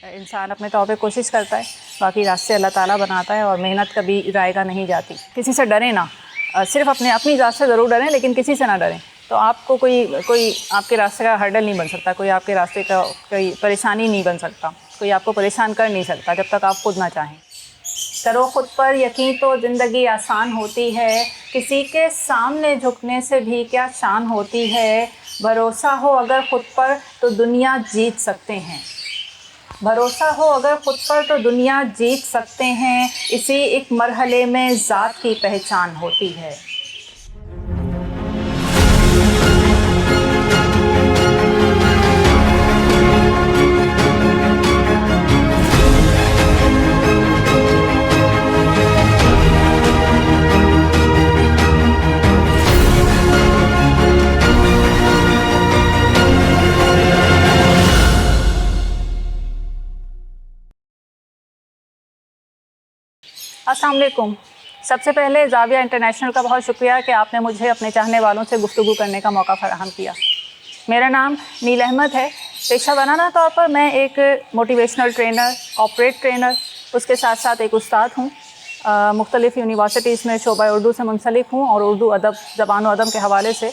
انسان اپنے طور پہ کوشش کرتا ہے، باقی راستے اللہ تعالیٰ بناتا ہے، اور محنت کبھی رائے گاہ نہیں جاتی۔ کسی سے ڈریں نہ، صرف اپنی ذات سے ضرور ڈریں، لیکن کسی سے نہ ڈریں، تو آپ کو کوئی آپ کے راستے کا ہرڈل نہیں بن سکتا، کوئی آپ کے راستے کا کوئی پریشانی نہیں بن سکتا، کوئی آپ کو پریشان کر نہیں سکتا جب تک آپ خود نہ چاہیں۔ کرو خود پر یقین تو زندگی آسان ہوتی ہے، کسی کے سامنے جھکنے سے بھی کیا شان ہوتی ہے، بھروسہ ہو اگر خود پر تو دنیا جیت سکتے ہیں، بھروسہ ہو اگر خود پر تو دنیا جیت سکتے ہیں، اسی ایک مرحلے میں ذات کی پہچان ہوتی ہے۔ السلام علیکم۔ سب سے پہلے زاویہ انٹرنیشنل کا بہت شکریہ کہ آپ نے مجھے اپنے چاہنے والوں سے گفتگو کرنے کا موقع فراہم کیا۔ میرا نام نیل احمد ہے۔ پیشہ ورانہ طور پر میں ایک موٹیویشنل ٹرینر، کارپوریٹ ٹرینر، اس کے ساتھ ساتھ ایک استاد ہوں۔ مختلف یونیورسٹیز میں شعبہ اردو سے منسلک ہوں، اور اردو ادب، زبان و ادب کے حوالے سے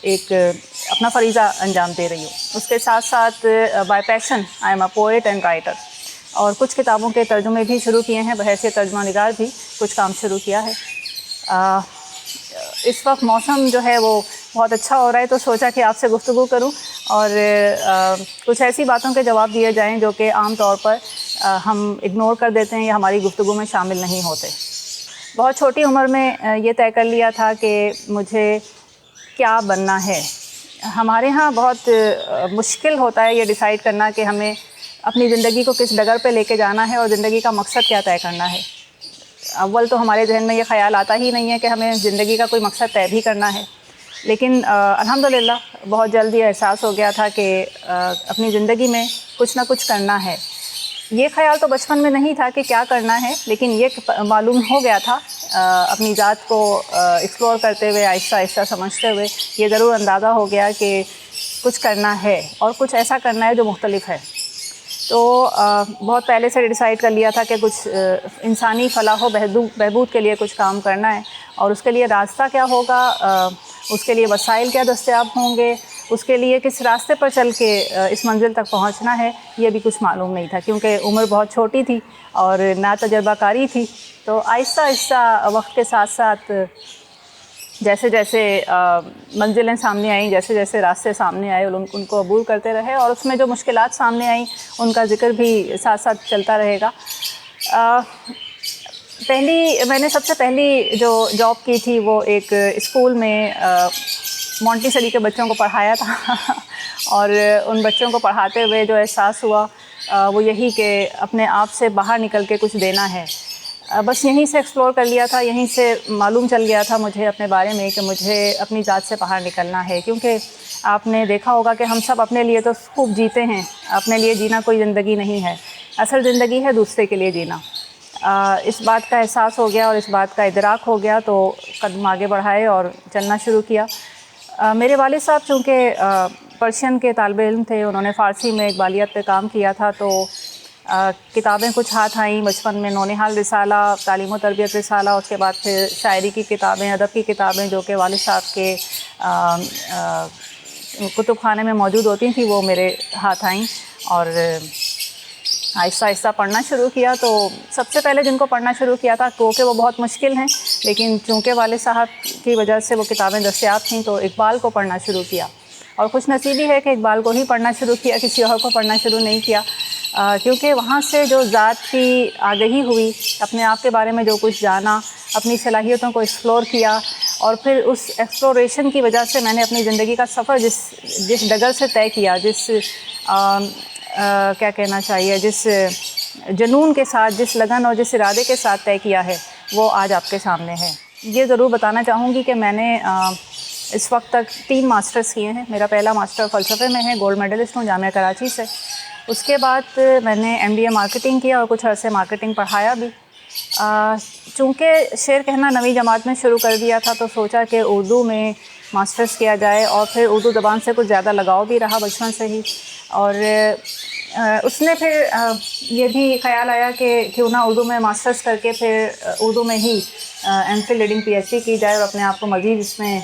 ایک اپنا فریضہ انجام دے رہی ہوں۔ اس کے ساتھ ساتھ by passion I am a poet and writer, اور کچھ کتابوں کے ترجمے بھی شروع کیے ہیں، بحیثیت ترجمہ نگار بھی کچھ کام شروع کیا ہے۔ اس وقت موسم جو ہے وہ بہت اچھا ہو رہا ہے، تو سوچا کہ آپ سے گفتگو کروں اور کچھ ایسی باتوں کے جواب دیے جائیں جو کہ عام طور پر ہم اگنور کر دیتے ہیں یا ہماری گفتگو میں شامل نہیں ہوتے۔ بہت چھوٹی عمر میں یہ طے کر لیا تھا کہ مجھے کیا بننا ہے۔ ہمارے ہاں بہت مشکل ہوتا ہے یہ ڈیسائیڈ کرنا کہ ہمیں اپنی زندگی کو کس ڈگر پہ لے کے جانا ہے اور زندگی کا مقصد کیا طے کرنا ہے۔ اول تو ہمارے ذہن میں یہ خیال آتا ہی نہیں ہے کہ ہمیں زندگی کا کوئی مقصد طے بھی کرنا ہے، لیکن الحمدللہ بہت جلد یہ احساس ہو گیا تھا کہ اپنی زندگی میں کچھ نہ کچھ کرنا ہے۔ یہ خیال تو بچپن میں نہیں تھا کہ کیا کرنا ہے، لیکن یہ معلوم ہو گیا تھا اپنی ذات کو ایکسپلور کرتے ہوئے، آہستہ آہستہ سمجھتے ہوئے، یہ ضرور اندازہ ہو گیا کہ کچھ کرنا ہے اور کچھ ایسا کرنا ہے جو مختلف ہے۔ تو بہت پہلے سے ڈیسائیڈ کر لیا تھا کہ کچھ انسانی فلاح و بہبود کے لیے کچھ کام کرنا ہے، اور اس کے لیے راستہ کیا ہوگا، اس کے لیے وسائل کیا دستیاب ہوں گے، اس کے لیے کس راستے پر چل کے اس منزل تک پہنچنا ہے، یہ بھی کچھ معلوم نہیں تھا، کیونکہ عمر بہت چھوٹی تھی اور نا تجربہ کاری تھی۔ تو آہستہ آہستہ وقت کے ساتھ ساتھ جیسے جیسے منزلیں سامنے آئیں، جیسے جیسے راستے سامنے آئے، ان کو عبور کرتے رہے، اور اس میں جو مشکلات سامنے آئیں ان کا ذکر بھی ساتھ ساتھ چلتا رہے گا۔ میں نے سب سے پہلی جو جاب کی تھی وہ ایک اسکول میں مونٹیسری کے بچوں کو پڑھایا تھا اور ان بچوں کو پڑھاتے ہوئے جو احساس ہوا وہ یہی کہ اپنے آپ سے باہر نکل کے کچھ دینا ہے۔ بس یہیں سے ایکسپلور کر لیا تھا، یہیں سے معلوم چل گیا تھا مجھے اپنے بارے میں کہ مجھے اپنی ذات سے باہر نکلنا ہے، کیونکہ آپ نے دیکھا ہوگا کہ ہم سب اپنے لیے تو خوب جیتے ہیں، اپنے لیے جینا کوئی زندگی نہیں ہے، اصل زندگی ہے دوسرے کے لیے جینا۔ اس بات کا احساس ہو گیا اور اس بات کا ادراک ہو گیا، تو قدم آگے بڑھائے اور چلنا شروع کیا۔ میرے والد صاحب چونکہ پرشین کے طالب علم تھے، انہوں نے فارسی میں اقبالیت پہ کام کیا تھا، تو کتابیں کچھ ہاتھ آئیں بچپن میں، نونہال رسالہ، تعلیم و تربیت رسالہ، اس کے بعد پھر شاعری کی کتابیں، ادب کی کتابیں جو کہ والد صاحب کے کتب خانے میں موجود ہوتی تھیں، وہ میرے ہاتھ آئیں، اور آہستہ آہستہ پڑھنا شروع کیا۔ تو سب سے پہلے جن کو پڑھنا شروع کیا تھا، کیونکہ وہ بہت مشکل ہیں، لیکن چونکہ والد صاحب کی وجہ سے وہ کتابیں دستیاب تھیں، تو اقبال کو پڑھنا شروع کیا، اور خوش نصیبی ہے کہ اقبال کو ہی پڑھنا شروع کیا، کسی اور کو پڑھنا شروع نہیں کیا، کیونکہ وہاں سے جو ذات کی آگہی ہوئی، اپنے آپ کے بارے میں جو کچھ جانا، اپنی صلاحیتوں کو ایکسپلور کیا، اور پھر اس ایکسپلوریشن کی وجہ سے میں نے اپنی زندگی کا سفر جس ڈگر سے طے کیا، کیا کہنا چاہیے، جس جنون کے ساتھ، جس لگن اور جس ارادے کے ساتھ طے کیا ہے، وہ آج آپ کے سامنے ہے۔ یہ ضرور بتانا چاہوں گی کہ میں نے اس وقت تک 3 ماسٹرز کیے ہیں۔ میرا پہلا ماسٹر فلسفے میں ہے، گولڈ میڈلسٹ ہوں جامعہ کراچی سے۔ اس کے بعد میں نے MBA مارکیٹنگ کیا اور کچھ عرصے مارکیٹنگ پڑھایا بھی۔ چونکہ شعر کہنا 9ویں جماعت میں شروع کر دیا تھا، تو سوچا کہ اردو میں ماسٹرز کیا جائے، اور پھر اردو زبان سے کچھ زیادہ لگاؤ بھی رہا بچپن سے ہی، اور اس نے پھر یہ بھی خیال آیا کہ کیوں نہ اردو میں ماسٹرز کر کے پھر اردو میں ہی M Phil leading P H D کی جائے اور اپنے آپ کو مزید اس میں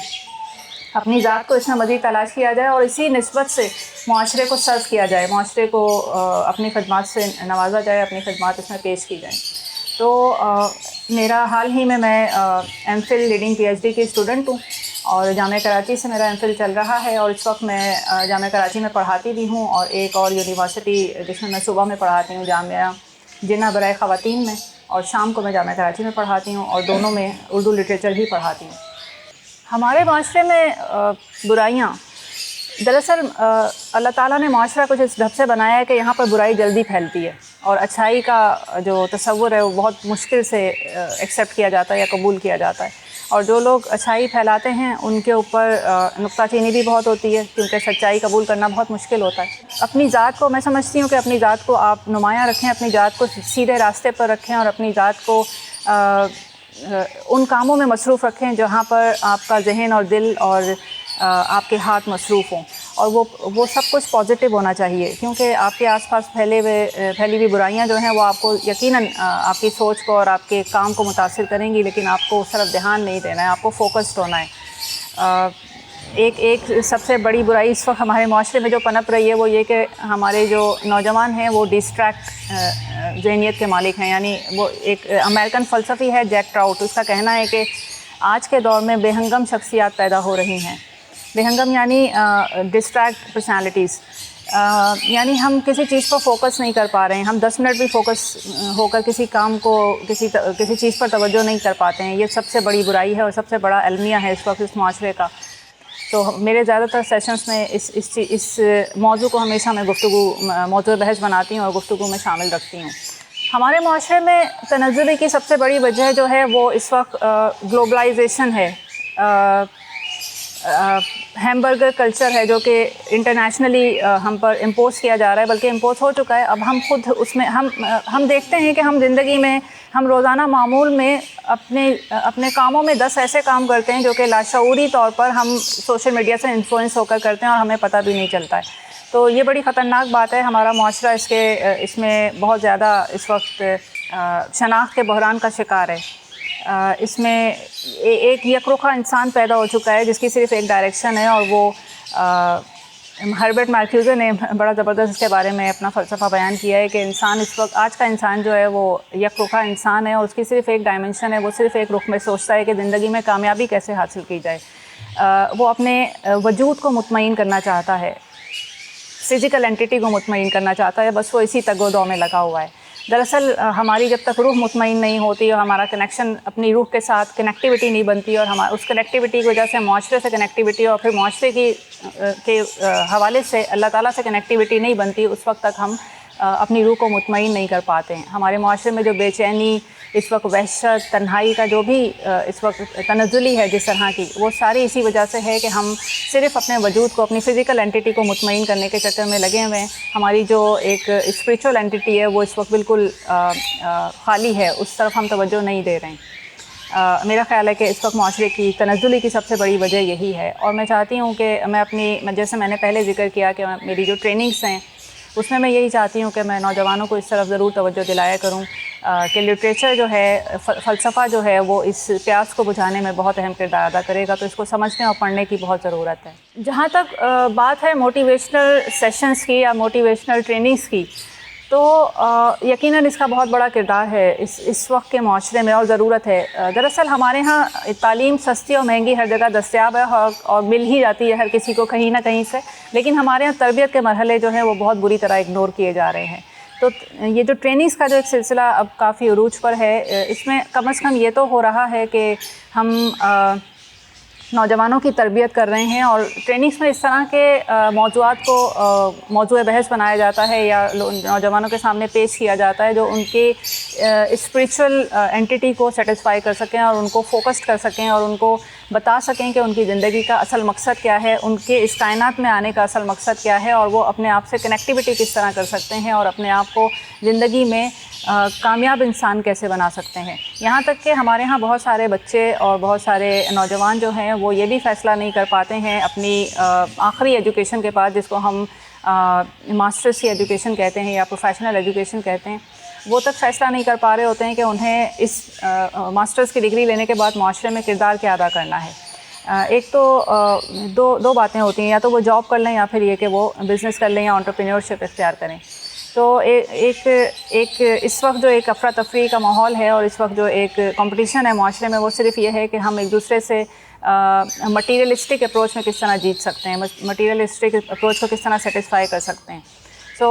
اپنی ذات کو اس میں مزید تلاش کیا جائے اور اسی نسبت سے معاشرے کو سرو کیا جائے، معاشرے کو اپنی خدمات سے نوازا جائے، اپنی خدمات اس میں پیش کی جائیں۔ تو میرا حال ہی میں M Phil leading P H D کی اسٹوڈنٹ ہوں اور جامعہ کراچی سے میرا ایم فل چل رہا ہے، اور اس وقت میں جامعہ کراچی میں پڑھاتی بھی ہوں اور ایک اور یونیورسٹی جس میں صبح میں پڑھاتی ہوں جامعہ جنہ برائے خواتین میں، اور شام کو میں جامعہ کراچی میں پڑھاتی ہوں اور دونوں میں اردو لٹریچر بھی پڑھاتی ہوں۔ ہمارے معاشرے میں برائیاں دراصل اللہ تعالیٰ نے معاشرہ کچھ اس ڈھب سے بنایا ہے کہ یہاں پر برائی جلدی پھیلتی ہے اور اچھائی کا جو تصور ہے وہ بہت مشکل سے ایکسیپٹ کیا جاتا ہے یا قبول کیا جاتا ہے، اور جو لوگ اچھائی پھیلاتے ہیں ان کے اوپر نکتہ چینی بھی بہت ہوتی ہے کیونکہ سچائی قبول کرنا بہت مشکل ہوتا ہے۔ اپنی ذات کو میں سمجھتی ہوں کہ اپنی ذات کو آپ نمایاں رکھیں، اپنی ذات کو سیدھے راستے پر رکھیں اور اپنی ذات کو ان کاموں میں مصروف رکھیں جہاں پر آپ کا ذہن اور دل اور آپ کے ہاتھ مصروف ہوں، اور وہ سب کچھ پازیٹیو ہونا چاہیے، کیونکہ آپ کے آس پاس پھیلی ہوئی برائیاں جو ہیں وہ آپ کو یقیناً آپ کی سوچ کو اور آپ کے کام کو متاثر کریں گی، لیکن آپ کو اس طرف دھیان نہیں دینا ہے، آپ کو فوکسڈ ہونا ہے۔ ایک سب سے بڑی برائی اس وقت ہمارے معاشرے میں جو پنپ رہی ہے وہ یہ کہ ہمارے جو نوجوان ہیں وہ ڈسٹریکٹ ذہنیت کے مالک ہیں، یعنی وہ ایک امریکن فلسفی ہے جیک ٹراؤٹ، اس کا کہنا ہے کہ آج کے دور میں بے ہنگم شخصیات پیدا ہو رہی ہیں۔ بے ہنگم یعنی ڈسٹریکٹ پرسنالٹیز، یعنی ہم کسی چیز پر فوکس نہیں کر پا رہے ہیں، ہم 10 منٹ بھی فوکس ہو کر کسی کام کو کسی چیز پر توجہ نہیں کر پاتے ہیں۔ یہ سب سے بڑی برائی ہے اور سب سے بڑا المیہ ہے اس وقت اس معاشرے کا۔ تو میرے زیادہ تر سیشنز میں اس موضوع کو ہمیشہ میں موضوع بحث بناتی ہوں اور گفتگو میں شامل رکھتی ہوں۔ ہمارے معاشرے میں تنزلی کی سب سے بڑی وجہ جو ہے وہ اس وقت گلوبلائزیشن ہے، ہیمبرگر کلچر ہے جو کہ انٹرنیشنلی ہم پر امپوز کیا جا رہا ہے، بلکہ امپوز ہو چکا ہے۔ اب ہم خود اس میں ہم دیکھتے ہیں کہ ہم زندگی میں ہم روزانہ معمول میں اپنے کاموں میں 10 ایسے کام کرتے ہیں جو کہ لاشعوری طور پر ہم سوشل میڈیا سے انفلوئنس ہو کر کرتے ہیں اور ہمیں پتہ بھی نہیں چلتا ہے۔ تو یہ بڑی خطرناک بات ہے۔ ہمارا معاشرہ اس میں بہت زیادہ اس وقت شناخت کے بحران کا شکار ہے۔ اس میں ایک یک رخا انسان پیدا ہو چکا ہے جس کی صرف ایک ڈائریکشن ہے، اور وہ ہربرٹ مارکیوزے نے بڑا زبردست اس کے بارے میں اپنا فلسفہ بیان کیا ہے کہ انسان اس وقت آج کا انسان جو ہے وہ یک رخا انسان ہے اور اس کی صرف ایک ڈائمنشن ہے، وہ صرف ایک رخ میں سوچتا ہے کہ زندگی میں کامیابی کیسے حاصل کی جائے۔ وہ اپنے وجود کو مطمئن کرنا چاہتا ہے، فزیکل اینٹیٹی کو مطمئن کرنا چاہتا ہے، بس وہ اسی تگ و دو میں لگا ہوا ہے۔ دراصل ہماری جب تک روح مطمئن نہیں ہوتی اور ہمارا کنیکشن اپنی روح کے ساتھ کنیکٹیوٹی نہیں بنتی اور اس کنیکٹیوٹی کی وجہ سے معاشرے سے کنیکٹیوٹی اور پھر معاشرے کے حوالے سے اللہ تعالیٰ سے کنیکٹیوٹی نہیں بنتی، اس وقت تک ہم اپنی روح کو مطمئن نہیں کر پاتے ہیں۔ ہمارے معاشرے میں جو بے چینی، اس وقت وحشت، تنہائی کا جو بھی اس وقت تنزلی ہے جس طرح کی، وہ ساری اسی وجہ سے ہے کہ ہم صرف اپنے وجود کو، اپنی فزیکل اینٹیٹی کو مطمئن کرنے کے چکر میں لگے ہوئے ہیں۔ ہماری جو ایک اسپریچول اینٹیٹی ہے وہ اس وقت بالکل خالی ہے، اس طرف ہم توجہ نہیں دے رہے ہیں۔ میرا خیال ہے کہ اس وقت معاشرے کی تنزلی کی سب سے بڑی وجہ یہی ہے، اور میں چاہتی ہوں کہ جیسے میں نے پہلے ذکر کیا کہ میری جو ٹریننگز ہیں اس میں یہی چاہتی ہوں کہ میں نوجوانوں کو اس طرف ضرور توجہ دلایا کروں کہ لٹریچر جو ہے، فلسفہ جو ہے، وہ اس پیاس کو بجھانے میں بہت اہم کردار ادا کرے گا، تو اس کو سمجھنے اور پڑھنے کی بہت ضرورت ہے۔ جہاں تک بات ہے موٹیویشنل سیشنز کی یا موٹیویشنل ٹریننگز کی، تو یقیناً اس کا بہت بڑا کردار ہے اس وقت کے معاشرے میں اور ضرورت ہے۔ دراصل ہمارے ہاں تعلیم سستی اور مہنگی ہر جگہ دستیاب ہے اور مل ہی جاتی ہے ہر کسی کو کہیں نہ کہیں سے، لیکن ہمارے ہاں تربیت کے مرحلے جو ہیں وہ بہت بری طرح اگنور کیے جا رہے ہیں۔ تو یہ جو ٹریننگز کا جو ایک سلسلہ اب کافی عروج پر ہے، اس میں کم از کم یہ تو ہو رہا ہے کہ ہم نوجوانوں کی تربیت کر رہے ہیں، اور ٹریننگز میں اس طرح کے موضوعات کو موضوع بحث بنایا جاتا ہے یا نوجوانوں کے سامنے پیش کیا جاتا ہے جو ان کی اسپریچول اینٹیٹی کو سیٹسفائی کر سکیں اور ان کو فوکسڈ کر سکیں اور ان کو بتا سکیں کہ ان کی زندگی کا اصل مقصد کیا ہے، ان کے اس کائنات میں آنے کا اصل مقصد کیا ہے، اور وہ اپنے آپ سے کنیکٹیوٹی کس طرح کر سکتے ہیں اور اپنے آپ کو زندگی میں کامیاب انسان کیسے بنا سکتے ہیں۔ یہاں تک کہ ہمارے ہاں بہت سارے بچے اور بہت سارے نوجوان جو ہیں وہ یہ بھی فیصلہ نہیں کر پاتے ہیں اپنی آخری ایجوکیشن کے بعد، جس کو ہم ماسٹرس کی ایجوکیشن کہتے ہیں یا پروفیشنل ایجوکیشن کہتے ہیں، وہ تک فیصلہ نہیں کر پا رہے ہوتے ہیں کہ انہیں اس ماسٹرس کی ڈگری لینے کے بعد معاشرے میں کردار کیا ادا کرنا ہے۔ ایک تو دو باتیں ہوتی ہیں، یا تو وہ جاب کر لیں یا پھر یہ کہ وہ بزنس کر لیں یا انٹرپرینیورشپ اختیار کریں۔ تو ایک اس وقت جو ایک افراتفری کا ماحول ہے اور اس وقت جو ایک کمپٹیشن ہے معاشرے میں، وہ صرف یہ ہے کہ ہم ایک دوسرے سے مٹیریلسٹک اپروچ میں کس طرح جیت سکتے ہیں، مٹیریلسٹک اپروچ کو کس طرح سیٹسفائی کر سکتے ہیں۔ سو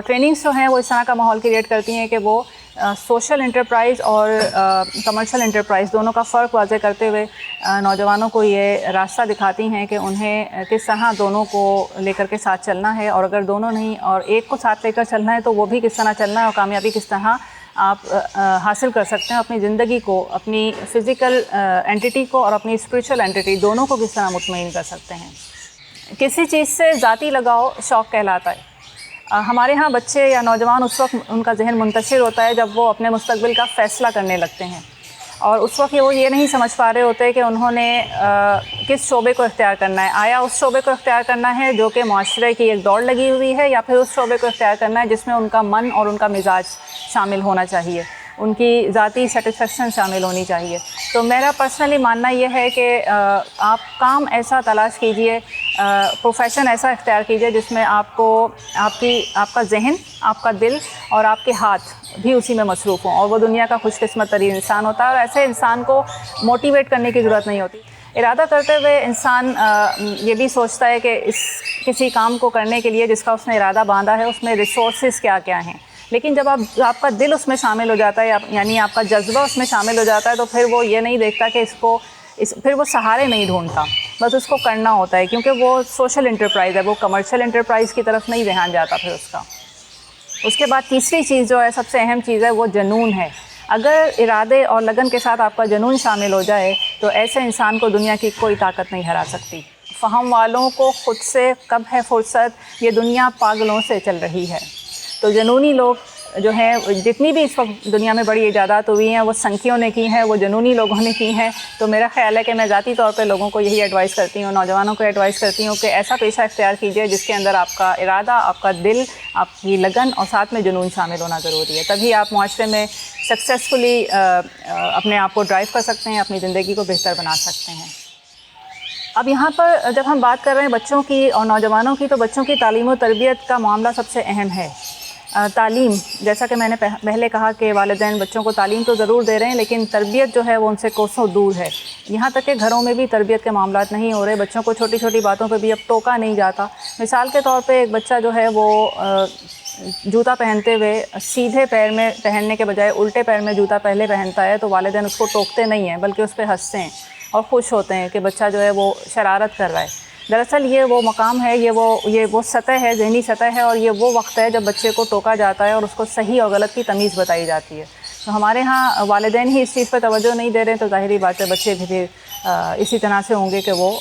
ٹریننگس جو ہیں وہ اس طرح کا ماحول کریٹ کرتی ہیں کہ وہ سوشل انٹرپرائز اور کمرشل انٹرپرائز دونوں کا فرق واضح کرتے ہوئے نوجوانوں کو یہ راستہ دکھاتی ہیں کہ انہیں کس طرح دونوں کو لے کر کے ساتھ چلنا ہے، اور اگر دونوں نہیں اور ایک کو ساتھ لے کر چلنا ہے تو وہ بھی کس طرح چلنا ہے، اور کامیابی کس طرح آپ حاصل کر سکتے ہیں اپنی زندگی کو، اپنی فزیکل اینٹیٹی کو اور اپنی اسپریچول اینٹیٹی دونوں کو کس طرح مطمئن کر سکتے ہیں۔ کسی چیز سے ذاتی لگاؤ شوق کہلاتا ہے۔ ہمارے ہاں بچے یا نوجوان اس وقت ان کا ذہن منتشر ہوتا ہے جب وہ اپنے مستقبل کا فیصلہ کرنے لگتے ہیں، اور اس وقت وہ یہ نہیں سمجھ پا رہے ہوتے کہ انہوں نے کس شعبے کو اختیار کرنا ہے۔ آیا اس شعبے کو اختیار کرنا ہے جو کہ معاشرے کی ایک دوڑ لگی ہوئی ہے، یا پھر اس شعبے کو اختیار کرنا ہے جس میں ان کا من اور ان کا مزاج شامل ہونا چاہیے، ان کی ذاتی سیٹسفیکشن شامل ہونی چاہیے۔ تو میرا پرسنلی ماننا یہ ہے کہ آپ کام ایسا تلاش کیجئے، پروفیشن ایسا اختیار کیجئے جس میں آپ کو آپ کا ذہن، آپ کا دل اور آپ کے ہاتھ بھی اسی میں مصروف ہوں، اور وہ دنیا کا خوش قسمت ترین انسان ہوتا ہے۔ اور ایسے انسان کو موٹیویٹ کرنے کی ضرورت نہیں ہوتی۔ ارادہ کرتے ہوئے انسان یہ بھی سوچتا ہے کہ کسی کام کو کرنے کے لیے جس کا اس نے ارادہ باندھا ہے اس میں ریسورسز کیا کیا ہیں، لیکن جب آپ کا دل اس میں شامل ہو جاتا ہے، یعنی آپ کا جذبہ اس میں شامل ہو جاتا ہے، تو پھر وہ یہ نہیں دیکھتا کہ پھر وہ سہارے نہیں ڈھونڈتا، بس اس کو کرنا ہوتا ہے، کیونکہ وہ سوشل انٹرپرائز ہے، وہ کمرشل انٹرپرائز کی طرف نہیں دھیان جاتا پھر اس کا۔ اس کے بعد تیسری چیز جو ہے، سب سے اہم چیز ہے، وہ جنون ہے۔ اگر ارادے اور لگن کے ساتھ آپ کا جنون شامل ہو جائے تو ایسے انسان کو دنیا کی کوئی طاقت نہیں ہرا سکتی۔ فہم والوں کو خود سے کب ہے فرصت، یہ دنیا پاگلوں سے چل رہی ہے۔ تو جنونی لوگ جو ہیں، جتنی بھی اس وقت دنیا میں بڑی ایجادات ہوئی ہیں وہ سنکھیوں نے کی ہیں، وہ جنونی لوگوں نے کی ہیں۔ تو میرا خیال ہے کہ میں ذاتی طور پہ لوگوں کو یہی ایڈوائز کرتی ہوں، نوجوانوں کو ایڈوائز کرتی ہوں کہ ایسا پیشہ اختیار کیجئے جس کے اندر آپ کا ارادہ، آپ کا دل، آپ کی لگن اور ساتھ میں جنون شامل ہونا ضروری ہے۔ تبھی آپ معاشرے میں سکسیزفلی اپنے آپ کو ڈرائیو کر سکتے ہیں، اپنی زندگی کو بہتر بنا سکتے ہیں۔ اب یہاں پر جب ہم بات کر رہے ہیں بچوں کی اور نوجوانوں کی، تو بچوں کی تعلیم و تربیت کا معاملہ سب سے اہم ہے۔ تعلیم، جیسا کہ میں نے پہلے کہا کہ والدین بچوں کو تعلیم تو ضرور دے رہے ہیں، لیکن تربیت جو ہے وہ ان سے کوسوں دور ہے۔ یہاں تک کہ گھروں میں بھی تربیت کے معاملات نہیں ہو رہے، بچوں کو چھوٹی چھوٹی باتوں پہ بھی اب ٹوکا نہیں جاتا۔ مثال کے طور پہ ایک بچہ جو ہے وہ جوتا پہنتے ہوئے سیدھے پیر میں پہننے کے بجائے الٹے پیر میں جوتا پہلے پہنتا ہے، تو والدین اس کو ٹوکتے نہیں ہیں بلکہ اس پہ ہنستے ہیں اور خوش ہوتے ہیں کہ بچہ جو ہے وہ شرارت کر رہا ہے۔ دراصل یہ وہ مقام ہے، یہ وہ سطح ہے، ذہنی سطح ہے، اور یہ وہ وقت ہے جب بچے کو ٹوکا جاتا ہے اور اس کو صحیح اور غلط کی تمیز بتائی جاتی ہے۔ تو ہمارے ہاں والدین ہی اس چیز پہ توجہ نہیں دے رہے ہیں، تو ظاہری بات ہے بچے بھی اسی طرح سے ہوں گے کہ وہ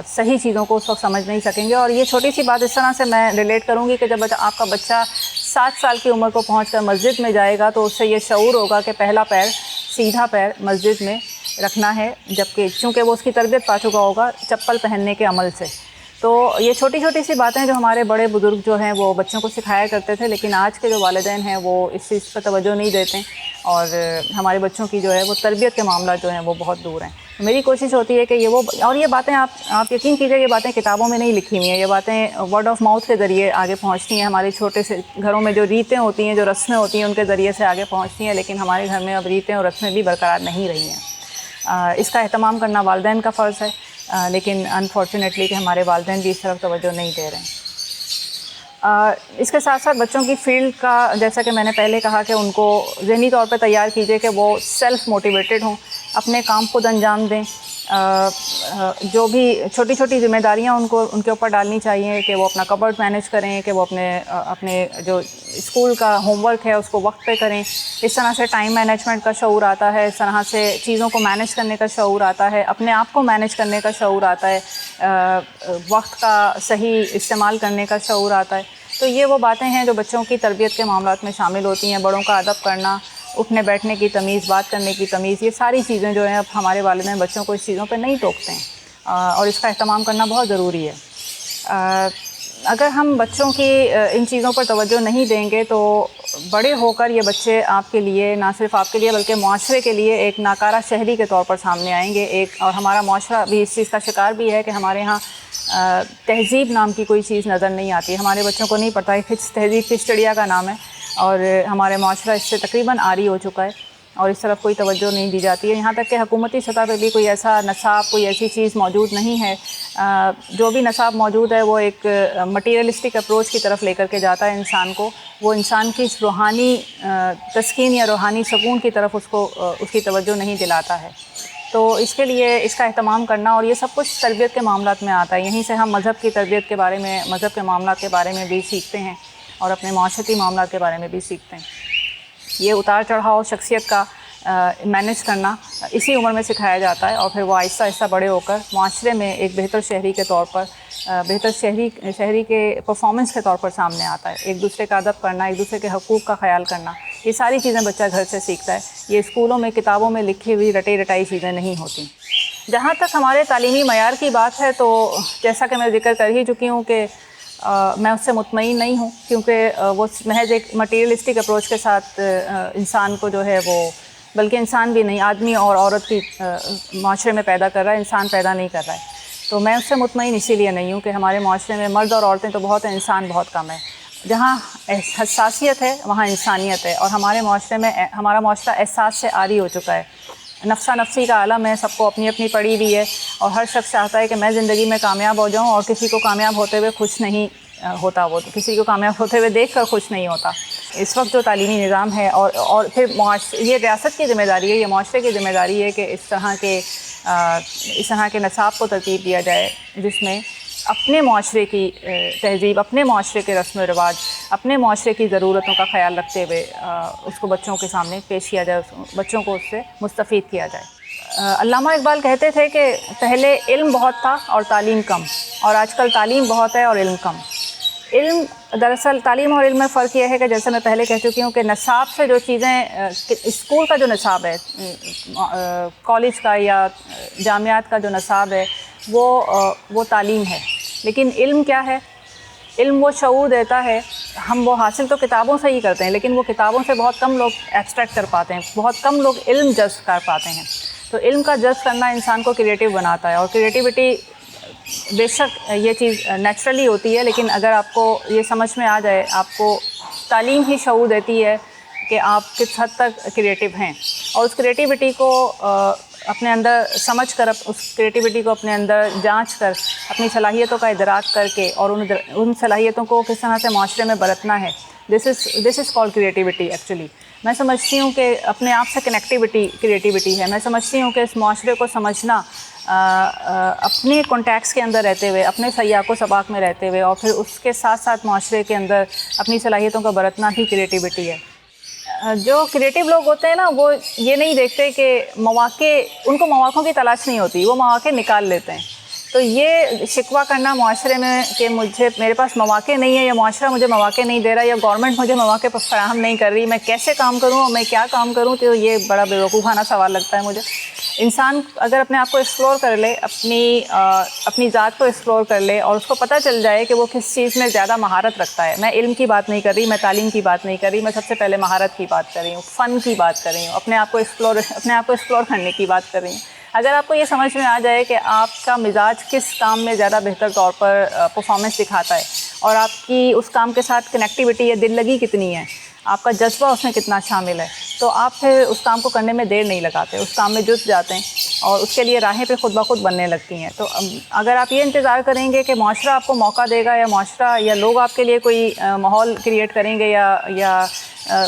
صحیح چیزوں کو اس وقت سمجھ نہیں سکیں گے۔ اور یہ چھوٹی سی بات اس طرح سے میں ریلیٹ کروں گی کہ جب آپ کا بچہ 7 سال کی عمر کو پہنچ کر مسجد میں جائے گا تو اس سے یہ شعور ہوگا کہ پہلا پیر، سیدھا پیر مسجد میں رکھنا ہے، جبکہ چونکہ وہ اس کی تربیت پا چکا ہوگا چپل پہننے کے عمل سے۔ تو یہ چھوٹی چھوٹی سی باتیں جو ہمارے بڑے بزرگ جو ہیں وہ بچوں کو سکھایا کرتے تھے، لیکن آج کے جو والدین ہیں وہ اس چیز پر توجہ نہیں دیتے، اور ہمارے بچوں کی جو ہے وہ تربیت کے معاملات جو ہیں وہ بہت دور ہیں۔ میری کوشش ہوتی ہے کہ یہ باتیں آپ یقین کیجئے، یہ باتیں کتابوں میں نہیں لکھی ہوئی ہیں، یہ باتیں ورڈ آف ماؤتھ کے ذریعے آگے پہنچتی ہیں، ہمارے چھوٹے سے گھروں میں جو ریتیں ہوتی ہیں، جو رسمیں ہوتی ہیں، ان کے ذریعے سے آگے پہنچتی ہیں، لیکن ہمارے گھر میں اب ریتیں اور رسمیں بھی برقرار نہیں رہی ہیں۔ اس کا اہتمام کرنا والدین کا فرض ہے، لیکن انفارچونیٹلی کہ ہمارے والدین بھی اس طرف توجہ نہیں دے رہے ہیں۔ اس کے ساتھ ساتھ بچوں کی فیلڈ کا، جیسا کہ میں نے پہلے کہا کہ ان کو ذہنی طور پہ تیار کیجئے کہ وہ سیلف موٹیویٹڈ ہوں، اپنے کام خود انجام دیں، جو بھی چھوٹی چھوٹی ذمہ داریاں ان کے اوپر ڈالنی چاہیے کہ وہ اپنا کبرڈ مینیج کریں، کہ وہ اپنے جو اسکول کا ہوم ورک ہے اس کو وقت پہ کریں۔ اس طرح سے ٹائم مینجمنٹ کا شعور آتا ہے، اس طرح سے چیزوں کو مینیج کرنے کا شعور آتا ہے، اپنے آپ کو مینیج کرنے کا شعور آتا ہے، وقت کا صحیح استعمال کرنے کا شعور آتا ہے۔ تو یہ وہ باتیں ہیں جو بچوں کی تربیت کے معاملات میں شامل ہوتی ہیں۔ بڑوں کا ادب کرنا، اٹھنے بیٹھنے کی تمیز، بات کرنے کی تمیز، یہ ساری چیزیں جو ہیں اب ہمارے والدین بچوں کو اس چیزوں پہ نہیں ٹوکتے ہیں، اور اس کا اہتمام کرنا بہت ضروری ہے۔ اگر ہم بچوں کی ان چیزوں پر توجہ نہیں دیں گے تو بڑے ہو کر یہ بچے آپ کے لیے، نہ صرف آپ کے لیے بلکہ معاشرے کے لیے ایک ناکارہ شہری کے طور پر سامنے آئیں گے. اور ہمارا معاشرہ بھی اس چیز کا شکار بھی ہے کہ ہمارے ہاں تہذیب نام کی کوئی چیز نظر نہیں آتی. ہمارے بچوں کو نہیں پتہ ہے تہذیب کس چڑیا کا نام ہے، اور ہمارے معاشرہ اس سے تقریباً عاری ہو چکا ہے اور اس طرف کوئی توجہ نہیں دی جاتی ہے. یہاں تک کہ حکومتی سطح پہ بھی کوئی ایسا نصاب، کوئی ایسی چیز موجود نہیں ہے. جو بھی نصاب موجود ہے وہ ایک مٹیریلسٹک اپروچ کی طرف لے کر کے جاتا ہے انسان کو. وہ انسان کی روحانی تسکین یا روحانی سکون کی طرف اس کی توجہ نہیں دلاتا ہے. تو اس کے لیے اس کا اہتمام کرنا، اور یہ سب کچھ تربیت کے معاملات میں آتا ہے. یہیں سے ہم مذہب کی تربیت کے بارے میں، مذہب کے معاملات کے بارے میں بھی سیکھتے ہیں اور اپنے معاشرتی معاملات کے بارے میں بھی سیکھتے ہیں. یہ اتار چڑھاؤ شخصیت کا مینیج کرنا اسی عمر میں سکھایا جاتا ہے، اور پھر وہ آہستہ آہستہ بڑے ہو کر معاشرے میں ایک بہتر شہری کے طور پر، بہتر شہری کے پرفارمنس کے طور پر سامنے آتا ہے. ایک دوسرے کا ادب کرنا، ایک دوسرے کے حقوق کا خیال کرنا، یہ ساری چیزیں بچہ گھر سے سیکھتا ہے. یہ اسکولوں میں، کتابوں میں لکھی ہوئی رٹی رٹائی چیزیں نہیں ہوتی. جہاں تک ہمارے تعلیمی معیار کی بات ہے تو جیسا کہ میں ذکر کر ہی چکی ہوں کہ میں اس سے مطمئن نہیں ہوں، کیونکہ وہ محض ایک مٹیریلسٹک اپروچ کے ساتھ انسان کو جو ہے وہ، بلکہ انسان بھی نہیں، آدمی اور عورت کی معاشرے میں پیدا کر رہا ہے، انسان پیدا نہیں کر رہا ہے. تو میں اس سے مطمئن اسی لیے نہیں ہوں کہ ہمارے معاشرے میں مرد اور عورتیں تو بہت ہیں، انسان بہت کم ہے. جہاں حساسیت ہے وہاں انسانیت ہے، اور ہمارے معاشرے میں، ہمارا معاشرہ احساس سے عاری ہو چکا ہے. نفسا نفسی کا عالم ہے، سب کو اپنی اپنی پڑی ہوئی ہے، اور ہر شخص چاہتا ہے کہ میں زندگی میں کامیاب ہو جاؤں، اور کسی کو کامیاب ہوتے ہوئے خوش نہیں ہوتا. وہ کسی کو کامیاب ہوتے ہوئے دیکھ کر خوش نہیں ہوتا. اس وقت جو تعلیمی نظام ہے، اور پھر یہ ریاست کی ذمہ داری ہے، یہ معاشرے کی ذمہ داری ہے کہ اس طرح کے نصاب کو ترتیب دیا جائے جس میں اپنے معاشرے کی تہذیب، اپنے معاشرے کے رسم و رواج، اپنے معاشرے کی ضرورتوں کا خیال رکھتے ہوئے اس کو بچوں کے سامنے پیش کیا جائے، بچوں کو اس سے مستفید کیا جائے. علامہ اقبال کہتے تھے کہ پہلے علم بہت تھا اور تعلیم کم، اور آج کل تعلیم بہت ہے اور علم کم. دراصل تعلیم اور علم میں فرق یہ ہے کہ جیسے میں پہلے کہہ چکی ہوں کہ نصاب سے جو چیزیں، اسکول کا جو نصاب ہے، کالج کا یا جامعات کا جو نصاب ہے وہ تعلیم ہے. لیکن علم کیا ہے؟ علم وہ شعور دیتا ہے. ہم وہ حاصل تو کتابوں سے ہی کرتے ہیں، لیکن وہ کتابوں سے بہت کم لوگ ایبسٹریکٹ کر پاتے ہیں، بہت کم لوگ علم جذب کر پاتے ہیں. تو علم کا جذب کرنا انسان کو کریٹیو بناتا ہے، اور کریٹیوٹی بے شک یہ چیز نیچرلی ہوتی ہے، لیکن اگر آپ کو یہ سمجھ میں آ جائے، آپ کو تعلیم ہی شعور دیتی ہے کہ آپ کس حد تک کریٹیو ہیں، اور اس کریٹیوٹی کو اپنے اندر سمجھ کر، اس کریٹیوٹی کو اپنے اندر جانچ کر، اپنی صلاحیتوں کا ادراک کر کے، اور ان صلاحیتوں کو کس طرح سے معاشرے میں برتنا ہے. دس از کالڈ کریٹیوٹی ایکچولی. میں سمجھتی ہوں کہ اپنے آپ سے کریٹیوٹی ہے. میں سمجھتی ہوں کہ اس معاشرے کو سمجھنا، اپنے کانٹیکٹس کے اندر رہتے ہوئے، اپنے سیاق و سباق میں رہتے ہوئے، اور پھر اس کے ساتھ ساتھ معاشرے کے اندر اپنی صلاحیتوں کا برتنا بھی کریٹیوٹی ہے. جو کریٹیو لوگ ہوتے ہیں نا، وہ یہ نہیں دیکھتے کہ ان کو مواقعوں کی تلاش نہیں ہوتی، وہ مواقع نکال لیتے ہیں. تو یہ شکوہ کرنا معاشرے میں کہ میرے پاس مواقع نہیں ہے، یا معاشرہ مجھے مواقع نہیں دے رہا، یا گورنمنٹ مجھے مواقع فراہم نہیں کر رہی، میں کیسے کام کروں اور میں کیا کام کروں، تو یہ بڑا بیوقوفانہ سوال لگتا ہے مجھے. انسان اگر اپنے آپ کو ایکسپلور کر لے، اپنی ذات کو ایکسپلور کر لے، اور اس کو پتہ چل جائے کہ وہ کس چیز میں زیادہ مہارت رکھتا ہے. میں علم کی بات نہیں کر رہی، میں تعلیم کی بات نہیں کر رہی، میں سب سے پہلے مہارت کی بات کر رہی ہوں، فن کی بات کر رہی ہوں، اپنے آپ کو ایکسپلور کرنے کی بات کر رہی ہوں. اگر آپ کو یہ سمجھ میں آ جائے کہ آپ کا مزاج کس کام میں زیادہ بہتر طور پر پرفارمنس دکھاتا ہے، اور آپ کی اس کام کے ساتھ کنیکٹیوٹی یا دل لگی کتنی ہے، آپ کا جذبہ اس میں کتنا شامل ہے، تو آپ پھر اس کام کو کرنے میں دیر نہیں لگاتے، اس کام میں جت جاتے ہیں، اور اس کے لیے راہیں پہ خود بخود بننے لگتی ہیں. تو اگر آپ یہ انتظار کریں گے کہ معاشرہ آپ کو موقع دے گا، یا معاشرہ یا لوگ آپ کے لیے کوئی ماحول کریٹ کریں گے، یا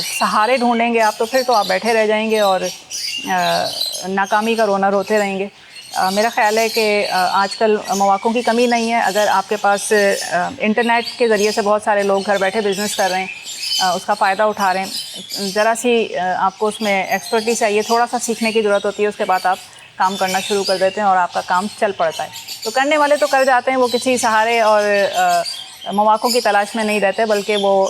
سہارے ڈھونڈیں گے آپ، تو پھر تو آپ بیٹھے رہ جائیں گے اور ناکامی کا رونا روتے رہیں گے. میرا خیال ہے کہ آج کل مواقعوں کی کمی نہیں ہے. اگر آپ کے پاس انٹرنیٹ کے ذریعے سے بہت سارے لوگ گھر بیٹھے بزنس کر رہے ہیں، اس کا فائدہ اٹھا رہے ہیں، ذرا سی آپ کو اس میں ایکسپرٹی چاہیے، تھوڑا سا سیکھنے کی ضرورت ہوتی ہے، اس کے بعد آپ کام کرنا شروع کر دیتے ہیں اور آپ کا کام چل پڑتا ہے. تو کرنے والے تو کر جاتے ہیں، وہ کسی سہارے اور مواقعوں کی تلاش میں نہیں رہتے، بلکہ وہ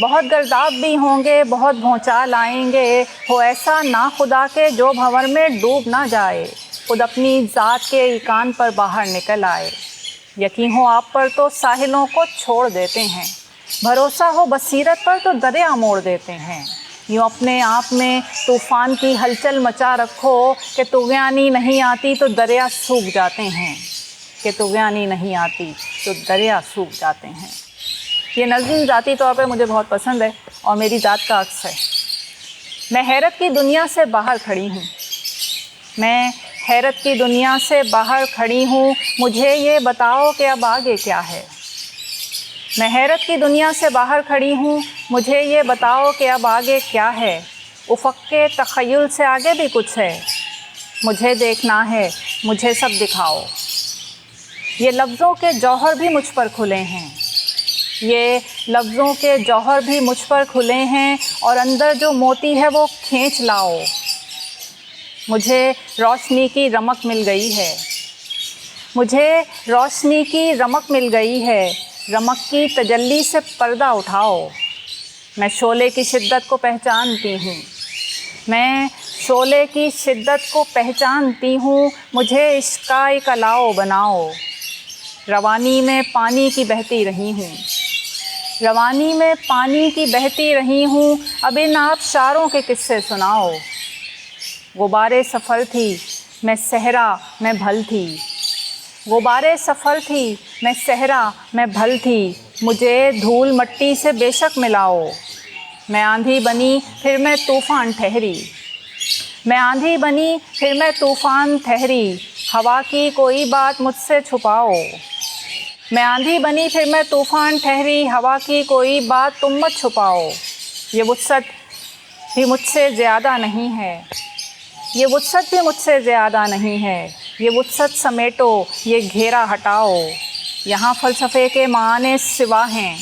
بہت گرداب بھی ہوں گے، بہت بھونچال آئیں گے، ہو ایسا نا خدا کے جو بھنور میں ڈوب نہ جائے، خود اپنی ذات کے ایقان پر باہر نکل آئے۔ یقین ہو آپ پر تو ساحلوں کو چھوڑ دیتے ہیں، بھروسہ ہو بصیرت پر تو دریا موڑ دیتے ہیں۔ یوں اپنے آپ میں طوفان کی ہلچل مچا رکھو کہ طغیانی نہیں آتی تو دریا سوکھ جاتے ہیں، کہ طغیانی نہیں آتی تو دریا سوکھ جاتے ہیں۔ یہ نظم ذاتی طور پہ مجھے بہت پسند ہے اور میری ذات کا عکس ہے۔ میں حیرت کی دنیا سے باہر کھڑی ہوں، میں حیرت کی دنیا سے باہر کھڑی ہوں، مجھے یہ بتاؤ کہ اب آگے کیا ہے۔ میں حیرت کی دنیا سے باہر کھڑی ہوں، مجھے یہ بتاؤ کہ اب آگے کیا ہے۔ افق کے تخیل سے آگے بھی کچھ ہے، مجھے دیکھنا ہے، مجھے سب دکھاؤ۔ یہ لفظوں کے جوہر بھی مجھ پر کھلے ہیں، یہ لفظوں کے جوہر بھی مجھ پر کھلے ہیں، اور اندر جو موتی ہے وہ کھینچ لاؤ۔ مجھے روشنی کی رمق مل گئی ہے، مجھے روشنی کی رمق مل گئی ہے، رمق کی تجلی سے پردہ اٹھاؤ۔ میں شعلے کی شدت کو پہچانتی ہوں، میں شعلے کی شدت کو پہچانتی ہوں، مجھے عشق کا ایک الاؤ بناؤ۔ روانی میں پانی کی بہتی رہی ہوں، روانی میں پانی کی بہتی رہی ہوں، اب ان آبشاروں کے قصے سناؤ۔ غبارِ سفر تھی میں صحرا میں بھل تھی، غبارِ سفر تھی میں صحرا میں بھل تھی، مجھے دھول مٹی سے بے شک ملاؤ۔ میں آندھی بنی پھر میں طوفان ٹھہری، میں آندھی بنی پھر میں طوفان ٹھہری، ہوا کی کوئی بات مجھ سے چھپاؤ۔ میں آندھی بنی پھر میں طوفان ٹھہری، ہوا کی کوئی بات تم مت چھپاؤ۔ یہ وسعت بھی مجھ سے زیادہ نہیں ہے، یہ وسعت بھی مجھ سے زیادہ نہیں ہے، یہ وسعت سمیٹو، یہ گھیرا ہٹاؤ۔ یہاں فلسفے کے معنی سوا ہیں،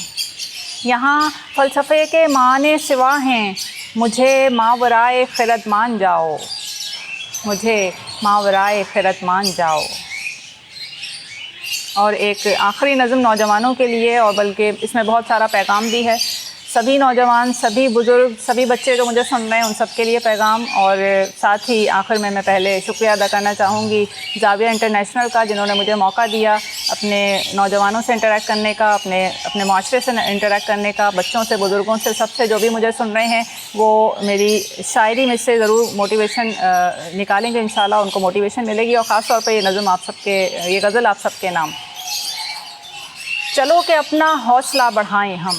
یہاں فلسفے کے معنی سوا ہیں، مجھے ماورائے خرد مان جاؤ، مجھے ماورائے خرد مان جاؤ۔ اور ایک آخری نظم نوجوانوں کے لیے، اور بلکہ اس میں بہت سارا پیغام بھی ہے، سبھی نوجوان، سبھی بزرگ، سبھی بچے جو مجھے سن رہے ہیں ان سب کے لیے پیغام۔ اور ساتھ ہی آخر میں پہلے شکریہ ادا کرنا چاہوں گی زاویہ انٹرنیشنل کا، جنہوں نے مجھے موقع دیا اپنے نوجوانوں سے انٹریکٹ کرنے کا، اپنے معاشرے سے انٹریکٹ کرنے کا، بچوں سے، بزرگوں سے، سب سے جو بھی مجھے سن رہے ہیں وہ میری شاعری میں سے ضرور موٹیویشن نکالیں گے، انشاءاللہ ان کو موٹیویشن ملے گی۔ اور خاص طور پہ یہ نظم آپ سب کے، یہ غزل آپ سب کے نام۔ چلو کہ اپنا حوصلہ بڑھائیں ہم،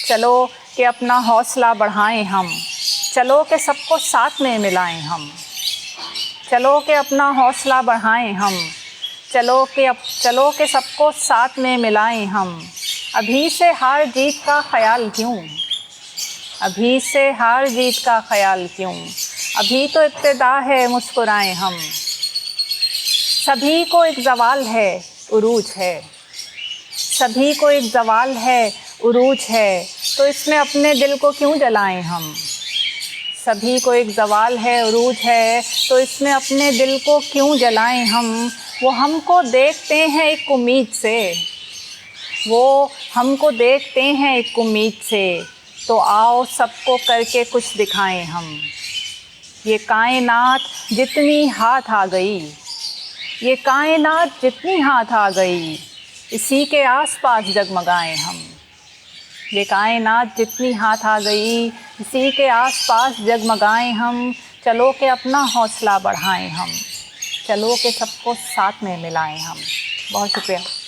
چلو کہ اپنا حوصلہ بڑھائیں ہم، چلو کہ سب کو ساتھ میں ملائیں ہم، چلو کہ اپنا حوصلہ بڑھائیں ہم، چلو کہ سب کو ساتھ میں ملائیں ہم۔ ابھی سے ہار جیت کا خیال کیوں، ابھی سے ہار جیت کا خیال کیوں، ابھی تو ابتدا ہے، مسکرائیں ہم۔ سبھی کو ایک زوال ہے، عروج ہے، سبھی کو ایک زوال ہے، عروج ہے، تو اس میں اپنے دل کو کیوں جلائیں ہم۔ سبھی کو ایک زوال ہے، عروج ہے، تو اس میں اپنے دل کو کیوں جلائیں ہم۔ وہ ہم کو دیکھتے ہیں ایک امید سے، وہ ہم کو دیکھتے ہیں ایک امید سے، تو آؤ سب کو کر کے کچھ دکھائیں ہم۔ یہ کائنات جتنی ہاتھ آ گئی، یہ کائنات جتنی ہاتھ آ گئی، اسی کے آس پاس جگمگائیں ہم۔ یہ کائنات جتنی ہاتھ آ گئی، اسی کے آس پاس جگمگائیں ہم۔ چلو کہ اپنا حوصلہ بڑھائیں ہم، چلو کہ سب کو ساتھ میں ملائیں ہم۔ بہت شکریہ۔